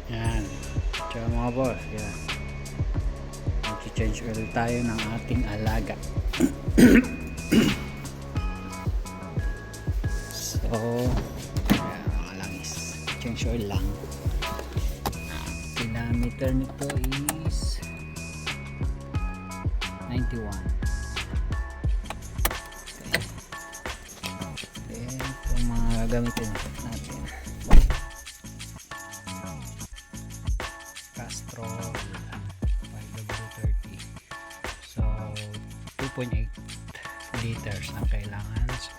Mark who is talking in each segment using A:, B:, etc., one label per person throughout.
A: Yan. Tsaka mga boss, yan. Mag-change oil tayo ng ating alaga. So, yan mga langis. Change oil lang. Kilometer nito is 91. Okay. Then, yung mga gagamitin natin. Castrol 5W30. So 2.8 liters ang kailangan. So,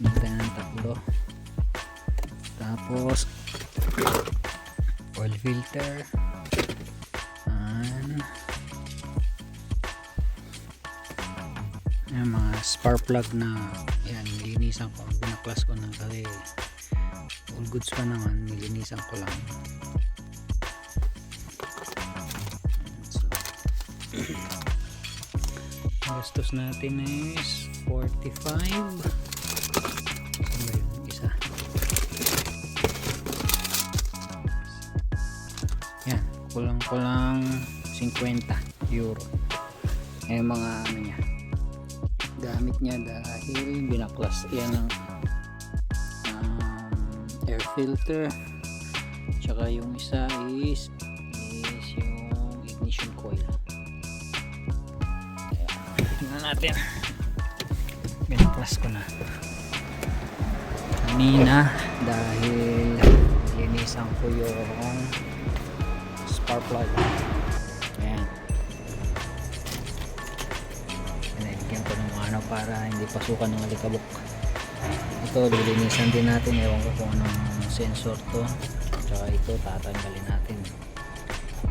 A: bigyan ng tatlo. Tapos oil filter and yung mga spark plug na yan, nilinisan ko, binaklas ko na kasi all goods pa naman, nilinisan ko lang. Gastos natin is 45. Ano yung isa? Yan, kulang-kulang 50 euro. Eh mga ano niya, gamit niya dahil binaklas yan ng air filter. Tsaka yung isa is yung ignition coil. Tingnan natin. Binaklas ko na kanina dahil linisan ko yung spark plug. Ayan. Nilagyan ko ng ano para hindi pasukan ng alikabok. Ito lilinisan din natin. Ewan ko kung anong sensor to. Tsaka ito tatanggalin natin.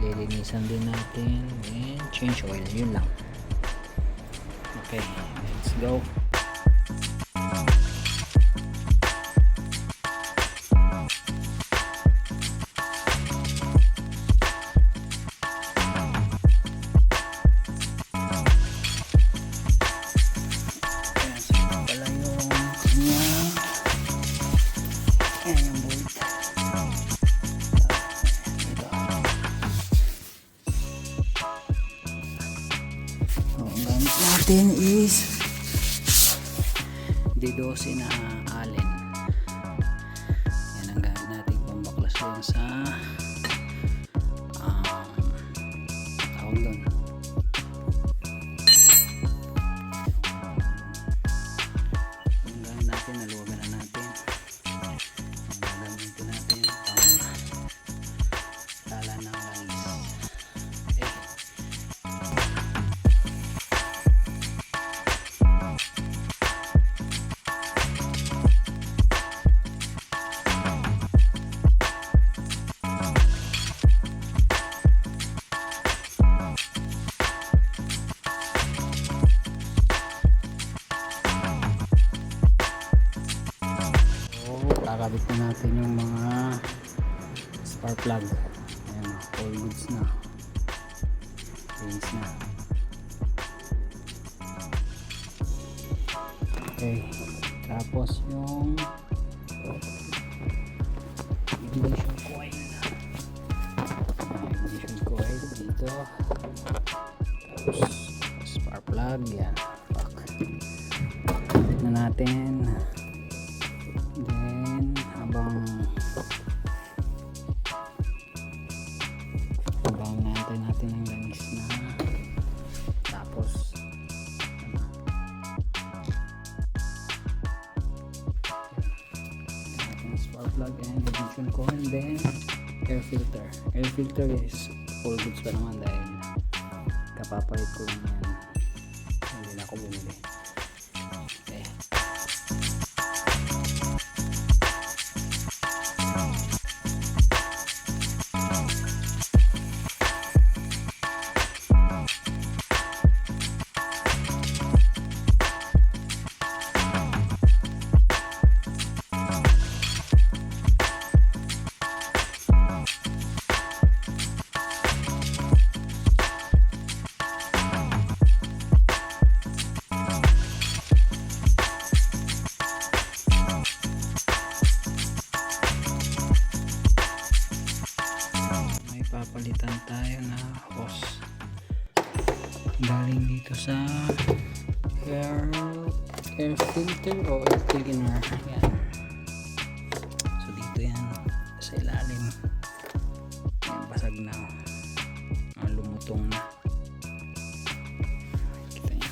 A: Lilinisan din natin and change oil. Yun lang. Okay, let's go. Natin is D12 na allen. Yan ang gamit natin pambaklas yun sa tawag doon. Yung gamit natin, naluwagan na natin. Yung gagamitin natin pang tala ng langis. Okay. Kakabit na natin yung mga spark plug. Ayan, all goods na, cleans na. Okay, tapos yung ignition coil. Ignition coil dito, tapos spark plug. Yan, kakabit na natin. Then habang natin ang langis na, tapos spark plug and ignition coil, then air filter. Air filter is all goods pa naman dahil kapapalit ko lang yan, hindi na ako bumili. Okay. papalitan tayo na hose galing dito sa air filter o air cleaner. Yan. So dito yan sa ilalim. Yan, basag na, lumutong na. Kita nyo,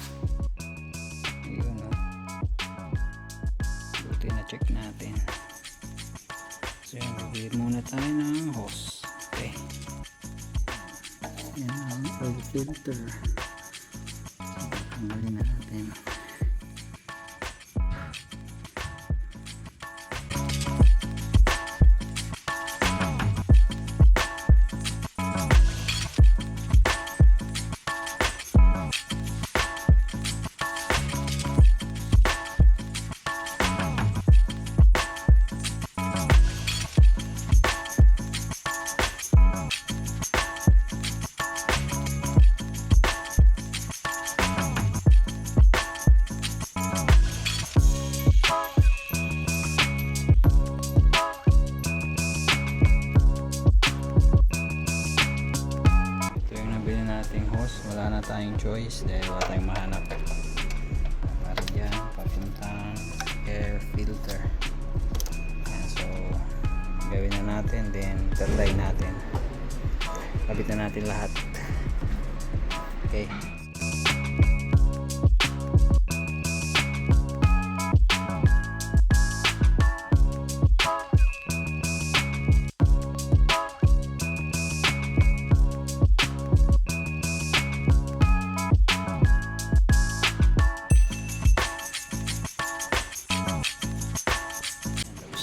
A: ayun o, buti na check natin. So yan, bigyan muna tayo ng hose. Okay, yan ang air filter. Tanggalin na natin. Wala na tayong choice dahil wala tayong mahanap para dyan papuntang air filter. Ayan, so gawin na natin, then tatry natin, kabit na natin lahat. Okay,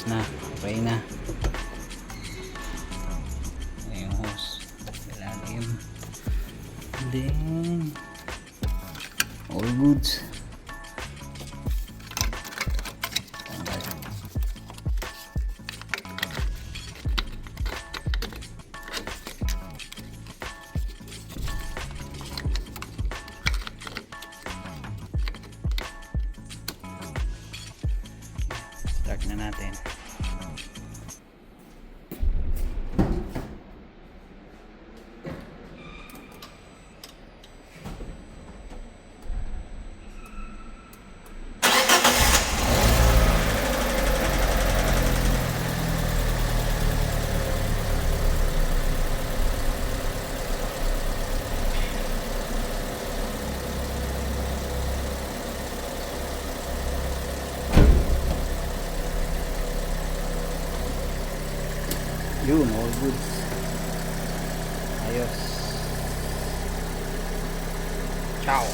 A: na, okay na. Ayan yung hose ilalim, then all goods. Start na natin. Yun, all goods. Ayos. Ciao.